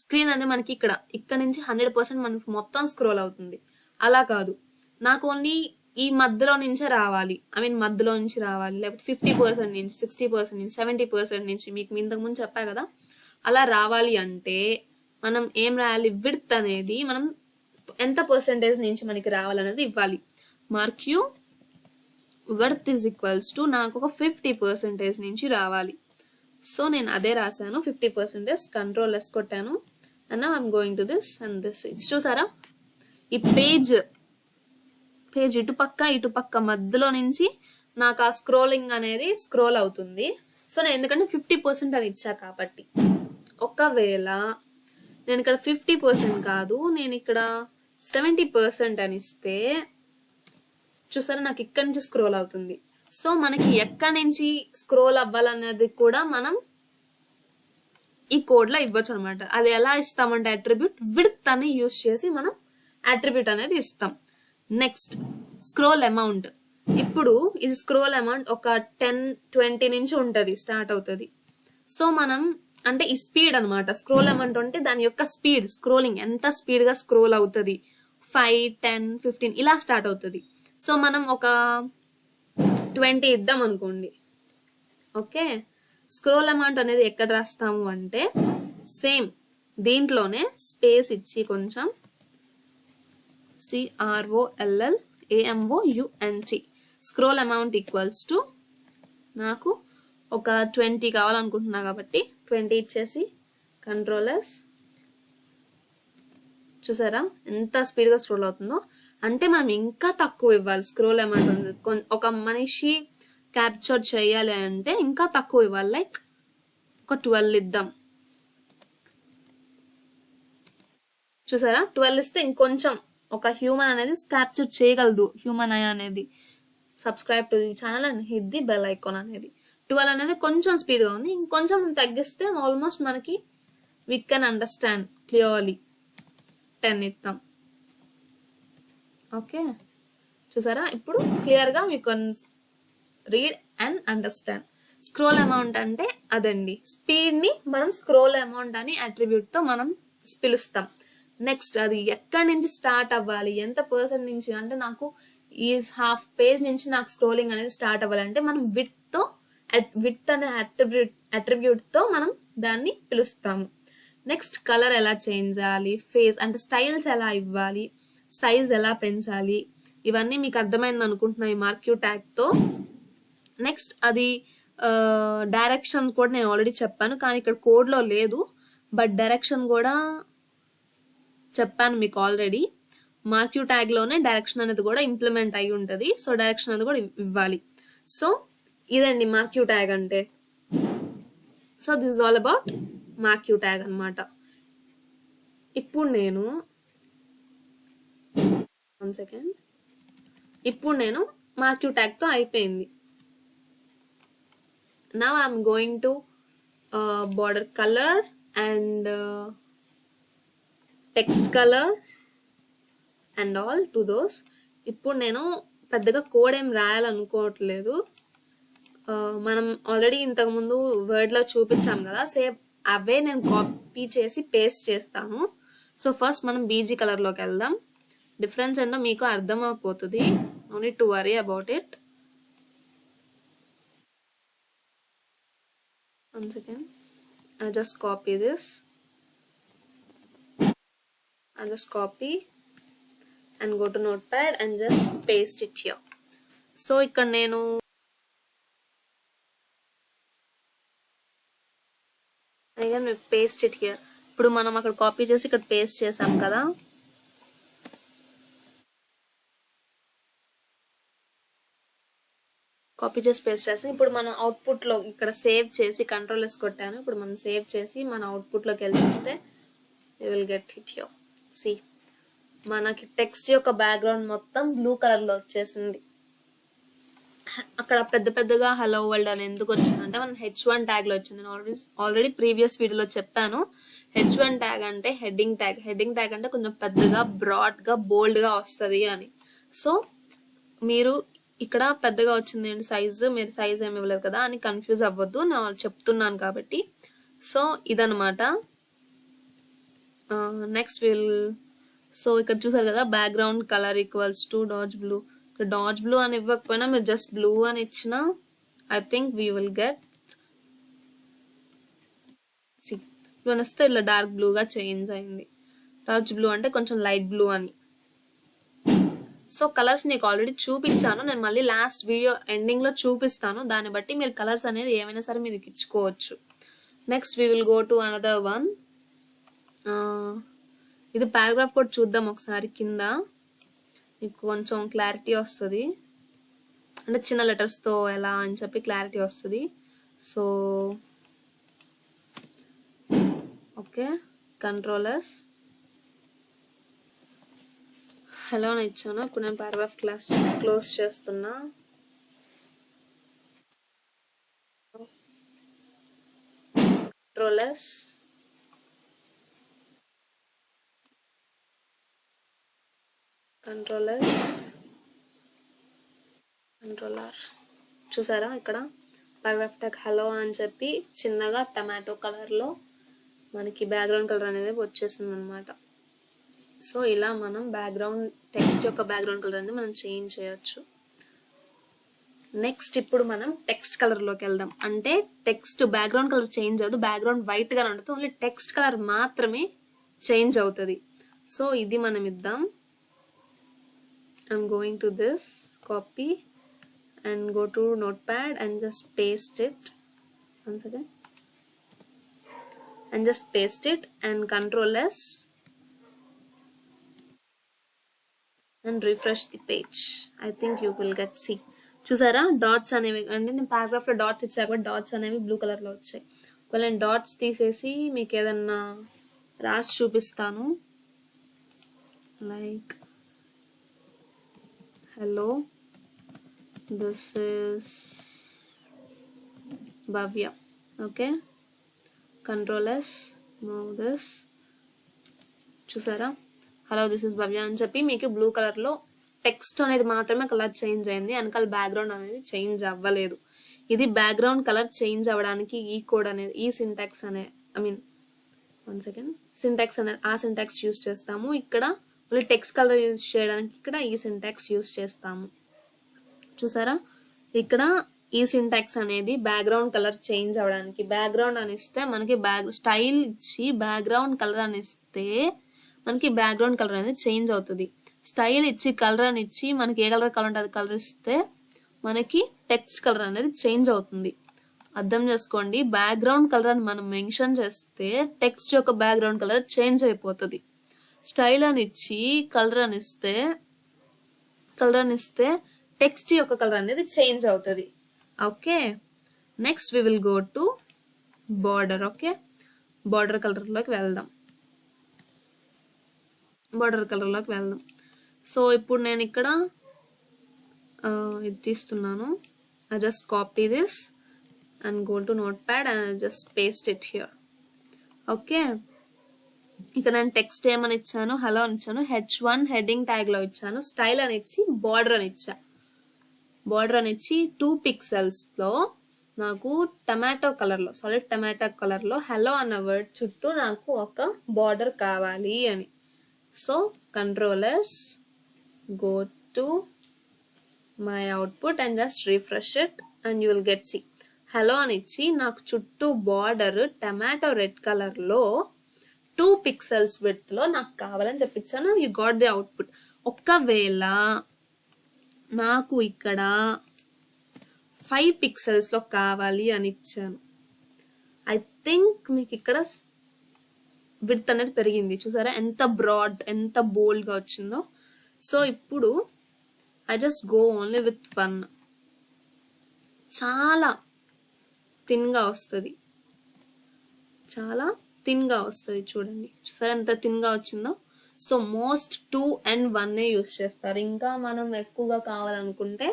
స్క్రీన్ అనేది మనకి ఇక్కడ నుంచి 100% మనకి మొత్తం స్క్రోల్ అవుతుంది. అలా కాదు, నాకు ఓన్లీ ఈ మధ్యలో నుంచే రావాలి, మధ్యలో నుంచి రావాలి, లేకపోతే 50% నుంచి 60% నుంచి 70% నుంచి మీకు ఇంతకు ముందు చెప్పా కదా, అలా రావాలి అంటే మనం ఏం రాయాలి? విడ్త్ అనేది మనం ఎంత పర్సెంటేజ్ నుంచి మనకి రావాలనేది ఇవ్వాలి. Marquee worth is equals to నాకు ఒక 50% నుంచి రావాలి. సో నేను అదే రాశాను 50%. కంట్రోల్ ఎస్ కొట్టాను and now I'm going to this and this. చూసారా ఈ పేజ్ ఇటుపక్క మధ్యలో నుంచి నాకు ఆ స్క్రోలింగ్ అనేది స్క్రోల్ అవుతుంది. సో నేను ఎందుకంటే 50% అని ఇచ్చా కాబట్టి. ఒకవేళ నేను ఇక్కడ 50% కాదు, నేను ఇక్కడ 70% అని ఇస్తే చూసారా నాకు ఇక్కడ నుంచి స్క్రోల్ అవుతుంది. సో మనకి ఎక్కడి నుంచి స్క్రోల్ అవ్వాలనేది కూడా మనం ఈ కోడ్లో ఇవ్వచ్చు అనమాట. అది ఎలా ఇస్తామంటే అట్రిబ్యూట్ విడ్త్ అని యూజ్ చేసి మనం అట్రిబ్యూట్ అనేది ఇస్తాం. Next scroll amount. ఇప్పుడు ఇది స్క్రోల్ అమౌంట్ ఒక 10-20 నుంచి ఉంటుంది, స్టార్ట్ అవుతుంది. సో మనం అంటే ఈ స్పీడ్ అనమాట, స్క్రోల్ అమౌంట్ అంటే దాని యొక్క స్పీడ్, స్క్రోలింగ్ ఎంత స్పీడ్ గా స్క్రోల్ అవుతుంది, 5-10-15 ఇలా స్టార్ట్ అవుతుంది. సో మనం ఒక 20 ఇద్దాం అనుకోండి. ఓకే, స్క్రోల్ అమౌంట్ అనేది ఎక్కడ రాస్తాము అంటే సేమ్ దీంట్లోనే స్పేస్ ఇచ్చి కొంచెం CROLLAMOUNT scroll amount equals to నాకు ఒక 20 కావాలనుకుంటున్నా కాబట్టి 20 ఇచ్చేసి కంట్రోలర్స్, చూసారా ఎంత స్పీడ్గా స్క్రోల్ అవుతుందో. అంటే మనం ఇంకా తక్కువ ఇవ్వాలి స్క్రోల్ అమౌంట్. ఒక మనిషి క్యాప్చర్ చేయాలి అంటే ఇంకా తక్కువ ఇవ్వాలి, లైక్ ఒక 12 ఇద్దాం. చూసారా 12 ఇస్తే ఇంకొంచెం ఒక హ్యూమన్ అనేది క్యాప్చర్ చేయగలదు. హ్యూమన్ ఐ అనేది subscribe to the channel and hit the bell icon అనేది 12 అనేది కొంచెం స్పీడ్గా ఉంది. ఇంకొంచెం తగ్గిస్తే ఆల్మోస్ట్ మనకి వి కెన్ అండర్స్టాండ్ క్లియర్లీ 10 ఇద్దాం. ఓకే, చూసారా ఇప్పుడు క్లియర్గా we can read and understand. Scroll amount అంటే అదండి, స్పీడ్ని మనం స్క్రోల్ అమౌంట్ అని అట్రిబ్యూట్తో మనం పిలుస్తాం. నెక్స్ట్ అది ఎక్కడి నుంచి స్టార్ట్ అవ్వాలి, ఎంత పర్సెంట్ నుంచి అంటే నాకు ఈ హాఫ్ పేజ్ నుంచి నాకు స్క్రోలింగ్ అనేది స్టార్ట్ అవ్వాలంటే మనం విత్ అనే అట్రిబ్యూట్తో మనం దాన్ని పిలుస్తాము. నెక్స్ట్ కలర్ ఎలా చేంజ్ చేయాలి, ఫేస్ అంటే స్టైల్స్ ఎలా ఇవ్వాలి, సైజ్ ఎలా పెంచాలి, ఇవన్నీ మీకు అర్థమైంది అనుకుంటున్నా ఈ మార్క్యూ ట్యాగ్తో. నెక్స్ట్ అది డైరెక్షన్ కూడా నేను ఆల్రెడీ చెప్పాను, కానీ ఇక్కడ కోడ్లో లేదు, బట్ డైరెక్షన్ కూడా చెప్పాను మీకు ఆల్రెడీ. మార్క్యూ ట్యాగ్లోనే డైరెక్షన్ అనేది కూడా ఇంప్లిమెంట్ అయి ఉంటుంది. సో డైరెక్షన్ అనేది కూడా ఇవ్వాలి. సో ఇదండి మార్క్యూ ట్యాగ్ అంటే. So this is all about marquee tag అనమాట. ఇప్పుడు నేను మార్క్యూ ట్యాగ్తో అయిపోయింది. Now I'm going to border color and text color and all to those. ఇప్పుడు నేను పెద్దగా కోడ్ ఏం రాయాలనుకోవట్లేదు. మనం ఆల్రెడీ ఇంతకుముందు వర్డ్లో చూపించాం కదా, సేమ్ అవే నేను కాపీ చేసి పేస్ట్ చేస్తాను. సో ఫస్ట్ మనం బీజీ కలర్లోకి వెళ్దాం. డిఫరెన్స్ ఏంటో మీకు అర్థమైపోతుంది, no need to worry about it. One second, I just copy this. I just copy and go to notepad and just paste it here. So ఇక్కడ నేను again paste it here. ఇప్పుడు మనం అక్కడ కాపీ చేసి ఇక్కడ పేస్ట్ చేసాం కదా, copy చేసి పేస్ట్ చేసి ఇప్పుడు మనం అవుట్పుట్లో ఇక్కడ సేవ్ చేసి కంట్రోల్ ఎస్ కొట్టాను. ఇప్పుడు మనం సేవ్ చేసి మన అవుట్పుట్లోకి వెళ్ళి చూస్తే you will get hit here. See మనకి టెక్స్ట్ యొక్క బ్యాక్గ్రౌండ్ మొత్తం బ్లూ కలర్లో వచ్చేసింది. అక్కడ పెద్ద పెద్దగా హలో వరల్డ్ అని ఎందుకు వచ్చిందంటే మనం H1 ట్యాగ్లో వచ్చింది. నేను ఆల్రెడీ ప్రీవియస్ వీడియోలో చెప్పాను. H1 ట్యాగ్ అంటే హెడ్డింగ్ ట్యాగ్ అంటే కొంచెం పెద్దగా బ్రాడ్గా బోల్డ్గా వస్తుంది అని. సో మీరు ఇక్కడ పెద్దగా వచ్చింది ఏంటి సైజు, మీరు సైజ్ ఏమి ఇవ్వలేదు కదా అని కన్ఫ్యూజ్ అవ్వద్దు, నేను చెప్తున్నాను కాబట్టి. సో ఇదనమాట. నెక్స్ట్ సో ఇక్కడ చూసారు కదా background colour equals to dodge blue. ఇక్కడ డాజ్ బ్లూ అని ఇవ్వకపోయినా మీరు జస్ట్ బ్లూ అని ఇచ్చిన I think we will get blue అని వస్తే ఇట్లా డార్క్ బ్లూగా చేంజ్ అయింది. డార్క్ బ్లూ అంటే కొంచెం లైట్ బ్లూ అని. సో కలర్స్ నీకు ఆల్రెడీ చూపించాను, నేను మళ్ళీ లాస్ట్ వీడియో ఎండింగ్లో చూపిస్తాను. దాన్ని బట్టి మీరు కలర్స్ అనేది ఏమైనా సరే మీరు ఇచ్చుకోవచ్చు. Next we will go to another one. ఇది పారాగ్రాఫ్ కూడా చూద్దాం ఒకసారి. కింద మీకు కొంచెం క్లారిటీ వస్తుంది, అంటే చిన్న లెటర్స్తో ఎలా అని చెప్పి క్లారిటీ వస్తుంది. సో ఓకే, కంట్రోలర్స్ హలో అని ఇచ్చాను. ఇప్పుడు నేను పారాగ్రాఫ్ క్లోజ్ చేస్తున్నా. కంట్రోలర్స్ కంట్రోలర్ చూసారా, ఇక్కడ పర్ఫెక్ట్ హలో అని చెప్పి చిన్నగా టమాటో కలర్లో మనకి బ్యాక్గ్రౌండ్ కలర్ అనేది వచ్చేసింది అనమాట. సో ఇలా మనం బ్యాక్గ్రౌండ్ టెక్స్ట్ యొక్క బ్యాక్గ్రౌండ్ కలర్ అనేది మనం చేంజ్ చేయొచ్చు. నెక్స్ట్ ఇప్పుడు మనం టెక్స్ట్ కలర్లోకి వెళ్దాం. అంటే టెక్స్ట్ బ్యాక్గ్రౌండ్ కలర్ చేంజ్ అవ్వదు, బ్యాక్గ్రౌండ్ వైట్గా ఉంటుంది, ఓన్లీ టెక్స్ట్ కలర్ మాత్రమే చేంజ్ అవుతుంది. సో ఇది మనం ఇద్దాం. I'm going to this, copy and go to notepad and just paste it. Once again. And just paste it and Control S and refresh the page. I think you will get see. చూసారా dots అనేవి, అంటే నేను పారాగ్రాఫ్లో dots ఇచ్చా కాబట్టి dots అనేవి blue కలర్లో వచ్చాయి. ఒకవేళ నేను డాట్స్ తీసేసి మీకు ఏదన్నా రాసి చూపిస్తాను. Like hello, this is Bhavya. Okay, Control S, move this. చూసారా హలో దిస్ ఇస్ భవ్య అని చెప్పి మీకు బ్లూ కలర్లో టెక్స్ట్ అనేది మాత్రమే కలర్ చేంజ్ అయింది, వెనకాల బ్యాక్గ్రౌండ్ అనేది చేంజ్ అవ్వలేదు. ఇది బ్యాక్గ్రౌండ్ కలర్ చేంజ్ అవ్వడానికి ఈ కోడ్ అనేది, ఈ సింటాక్స్ అనే వన్ సెకండ్ సింటాక్స్ అనేది ఆ సింటాక్స్ యూస్ చేస్తాము. ఇక్కడ మళ్ళీ టెక్స్ట్ కలర్ యూజ్ చేయడానికి ఇక్కడ ఈ సింటాక్స్ యూజ్ చేస్తాము. చూసారా ఇక్కడ ఈ సింటాక్స్ అనేది బ్యాక్గ్రౌండ్ కలర్ చేంజ్ అవ్వడానికి, బ్యాక్గ్రౌండ్ అని ఇస్తే మనకి స్టైల్ ఇచ్చి బ్యాక్గ్రౌండ్ కలర్ అని ఇస్తే మనకి బ్యాక్గ్రౌండ్ కలర్ అనేది చేంజ్ అవుతుంది. స్టైల్ ఇచ్చి కలర్ అని ఇచ్చి మనకి ఏ కలర్ కావాలంటే అది కలర్ ఇస్తే మనకి టెక్స్ట్ కలర్ అనేది చేంజ్ అవుతుంది. అర్థం చేసుకోండి, బ్యాక్గ్రౌండ్ కలర్ అని మనం మెన్షన్ చేస్తే టెక్స్ట్ యొక్క బ్యాక్గ్రౌండ్ కలర్ చేంజ్ అయిపోతుంది. స్టైల్ అని ఇచ్చి కలర్ అని ఇస్తే టెక్స్ట్ యొక్క కలర్ అనేది చేంజ్ అవుతుంది. Okay, next we will go to border. Okay, border కలర్లోకి వెళ్దాం. సో ఇప్పుడు నేను ఇక్కడ ఇది తీస్తున్నాను. I just copy this and go to notepad and I just paste it here. Okay, ఇక్కడ నేను టెక్స్ట్ ఏమని ఇచ్చాను, హలో అని ఇచ్చాను, H1 హెడ్డింగ్ ట్యాగ్ లో ఇచ్చాను, స్టైల్ అని ఇచ్చి బార్డర్ అని ఇచ్చా. బార్డర్ అని ఇచ్చి 2 పిక్సెల్స్ లో నాకు సాలిడ్ టమాటో కలర్ లో హలో అన్న వర్డ్ చుట్టూ నాకు ఒక బార్డర్ కావాలి అని. So Control S, go to my output and just refresh it and you will get see hello అని ఇచ్చి నాకు చుట్టూ బార్డర్ టమాటో రెడ్ కలర్ లో 2 పిక్సెల్స్ విడ్త్ లో నాకు కావాలని చెప్పించాను. You got the output. ఒకవేళ నాకు ఇక్కడ 5 పిక్సెల్స్ లో కావాలి అని ఇచ్చాను, ఐ థింక్ మీకు ఇక్కడ విడ్త్ అనేది పెరిగింది. చూసారా ఎంత బ్రాడ్, ఎంత బోల్డ్ గా వచ్చిందో. సో ఇప్పుడు I just go only with 1. చాలా థిన్గా వస్తుంది, చూడండి. చూసారా ఎంత థిన్గా వచ్చిందో. సో మోస్ట్ 2 and 1 యూస్ చేస్తారు. ఇంకా మనం ఎక్కువగా కావాలనుకుంటే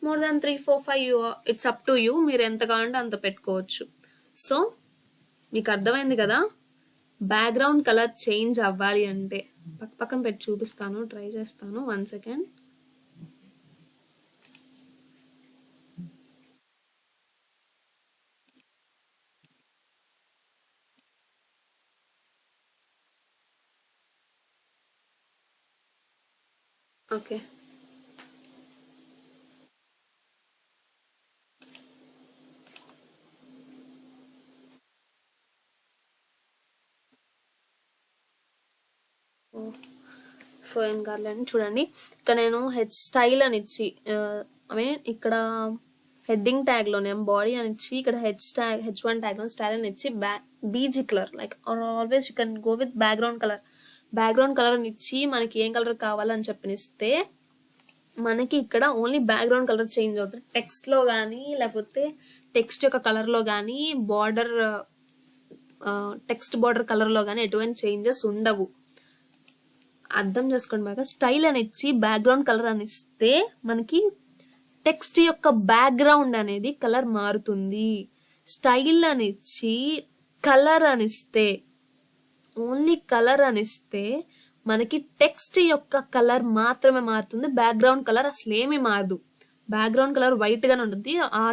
more than 3, 4, 5 it's up to you, మీరు ఎంత కావాలంటే అంత పెట్టుకోవచ్చు. సో మీకు అర్థమైంది కదా, బ్యాక్గ్రౌండ్ కలర్ చేంజ్ అవ్వాలి అంటే పక్కన పెట్టి చూపిస్తాను, ట్రై చేస్తాను. 1 సెకండ్. ఓకే, సో ఏం కావాలని చూడండి. ఇక్కడ నేను స్టైల్ అని ఇచ్చి ఇక్కడ హెడ్డింగ్ ట్యాగ్ లో నేను బాడీ అని ఇచ్చి ఇక్కడ H1 ట్యాగ్ లో స్టైల్ అని ఇచ్చి BG colour, like always you can go with background colour అని ఇచ్చి మనకి ఏం కలర్ కావాలని చెప్పనిస్తే మనకి ఇక్కడ ఓన్లీ బ్యాక్గ్రౌండ్ కలర్ చేంజ్ అవుతుంది. టెక్స్ట్ లో కానీ లేకపోతే టెక్స్ట్ యొక్క కలర్ లో కానీ టెక్స్ట్ బార్డర్ కలర్ లో కానీ ఎటువంటి చేంజెస్ ఉండవు. అర్థం చేసుకోండి బాగా. స్టైల్ అని ఇచ్చి బ్యాక్గ్రౌండ్ కలర్ అని ఇస్తే మనకి టెక్స్ట్ యొక్క బ్యాక్గ్రౌండ్ అనేది కలర్ మారుతుంది. స్టైల్ అని ఇచ్చి కలర్ అనిస్తే, ఓన్లీ కలర్ అనిస్తే మనకి టెక్స్ట్ యొక్క కలర్ మాత్రమే మారుతుంది, బ్యాక్గ్రౌండ్ కలర్ అసలు ఏమీ మారదు. బ్యాక్గ్రౌండ్ కలర్ వైట్ గానే ఉంటుంది. ఆ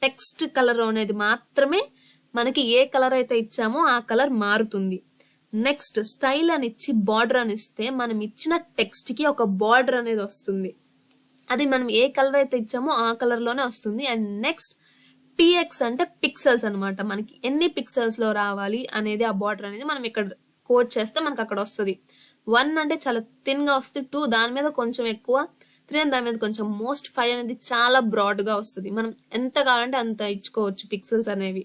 టెక్స్ట్ కలర్ అనేది మాత్రమే మనకి ఏ కలర్ అయితే ఇచ్చామో ఆ కలర్ మారుతుంది. నెక్స్ట్ స్టైల్ అని ఇచ్చి బార్డర్ అని ఇస్తే మనం ఇచ్చిన టెక్స్ట్ కి ఒక బార్డర్ అనేది వస్తుంది. అది మనం ఏ కలర్ అయితే ఇచ్చామో ఆ కలర్ లోనే వస్తుంది. అండ్ నెక్స్ట్ పిఎక్స్ అంటే పిక్సెల్స్ అనమాట. మనకి ఎన్ని పిక్సెల్స్ లో రావాలి అనేది ఆ బార్డర్ అనేది మనం ఇక్కడ కోడ్ చేస్తే మనకు అక్కడ వస్తుంది. 1 అంటే చాలా థిన్ గా వస్తుంది, 2 దాని మీద కొంచెం ఎక్కువ, 3 దాని మీద కొంచెం, మోస్ట్ 5 అనేది చాలా బ్రాడ్ గా వస్తుంది. మనం ఎంత కావాలంటే అంత ఇచ్చుకోవచ్చు పిక్సెల్స్ అనేవి.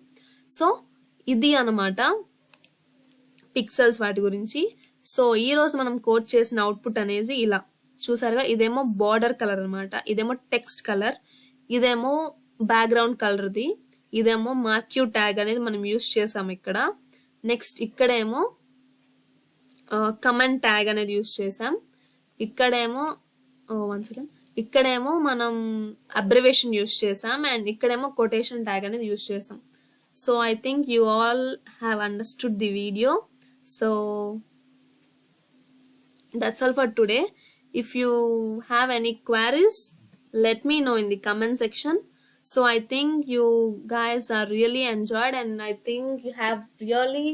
సో ఇది అనమాట పిక్సెల్స్ వాటి గురించి. సో ఈ రోజు మనం కోడ్ చేసిన అవుట్పుట్ అనేది ఇలా చూసారుగా. ఇదేమో బార్డర్ కలర్ అనమాట, ఇదేమో టెక్స్ట్ కలర్, ఇదేమో బ్యాక్గ్రౌండ్ కలర్ది, ఇదేమో మార్క్యూ ట్యాగ్ అనేది మనం యూస్ చేసాం ఇక్కడ. నెక్స్ట్ ఇక్కడేమో కమెంట్ ట్యాగ్ అనేది యూస్ చేసాం. ఇక్కడేమో ఇక్కడేమో మనం అబ్రివేషన్ యూస్ చేసాం. అండ్ ఇక్కడేమో కొటేషన్ ట్యాగ్ అనేది యూస్ చేసాం. So I think you all have understood the video. So that's all for today. If you have any queries, let me know in the comment section. So I think you guys are really enjoyed, and I think you have really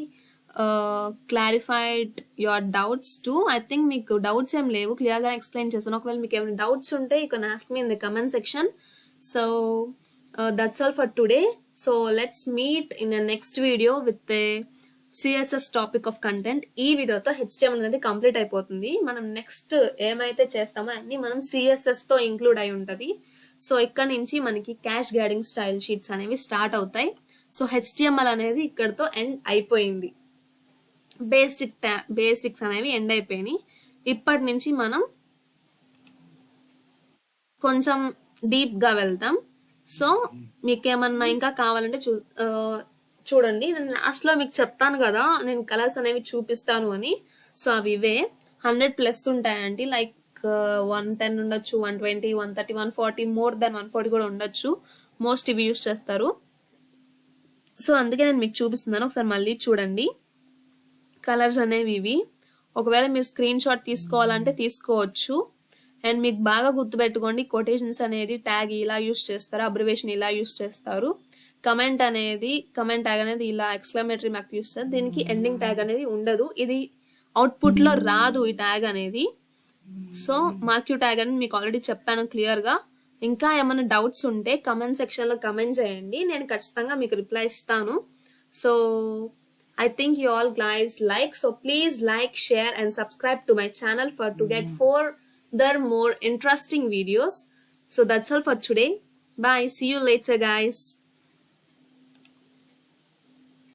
clarified your doubts too. I think meeku doubts em levu, clear ga explain chesanu. Okavela meeku em doubts unte you can ask me in the comment section. So that's all for today. So let's meet in the next video with the CSS topic of content. ఈ వీడియోతో HTML అనేది complete అయిపోతుంది. మనం next ఏమైతే చేస్తామో అన్ని మనం CSS తో ఇంక్లూడ్ అయి ఉంటది. సో ఇక్కడ నుంచి మనకి క్యాష్ గైడింగ్ స్టైల్ షీట్స్ అనేవి స్టార్ట్ అవుతాయి. సో HTML అనేది ఇక్కడతో ఎండ్ అయిపోయింది. బేసిక్స్ అనేవి ఎండ్ అయిపోయినాయి. ఇప్పటి నుంచి మనం కొంచెం డీప్ గా వెళ్తాం. సో మీకేమన్నా ఇంకా కావాలంటే చూడండి. నేను లాస్ట్ లో మీకు చెప్తాను కదా నేను కలర్స్ అనేవి చూపిస్తాను అని. సో అవి ఇవే 100+ ఉంటాయండి. లైక్ 110 ఉండొచ్చు, 120, 130, 140, మోర్ దాన్ 140 కూడా ఉండొచ్చు. మోస్ట్ ఇవి యూస్ చేస్తారు. సో అందుకే నేను మీకు చూపిస్తున్నాను. ఒకసారి మళ్ళీ చూడండి. కలర్స్ అనేవి ఇవి. ఒకవేళ మీరు స్క్రీన్ షాట్ తీసుకోవాలంటే తీసుకోవచ్చు. అండ్ మీకు బాగా గుర్తుపెట్టుకోండి, కొటేషన్స్ అనేది ట్యాగ్ ఇలా యూస్ చేస్తారు, అబ్రివేషన్ ఇలా యూస్ చేస్తారు, కమెంట్ ట్యాగ్ అనేది ఇలా ఎక్స్క్లమేటరీ మార్క్ యూస్ చేస్తారు. దీనికి ఎండింగ్ ట్యాగ్ అనేది ఉండదు. ఇది అవుట్పుట్ లో రాదు ఈ ట్యాగ్ అనేది. సో మార్క్యూ ట్యాగ్ అని మీకు ఆల్రెడీ చెప్పాను క్లియర్ గా. ఇంకా ఏమైనా డౌట్స్ ఉంటే కమెంట్ సెక్షన్ లో కమెంట్ చేయండి, నేను ఖచ్చితంగా మీకు రిప్లై ఇస్తాను. So I think you all guys like, so please like, share and subscribe to my channel to get further more interesting videos. So that's all for today. Bye, see you later guys.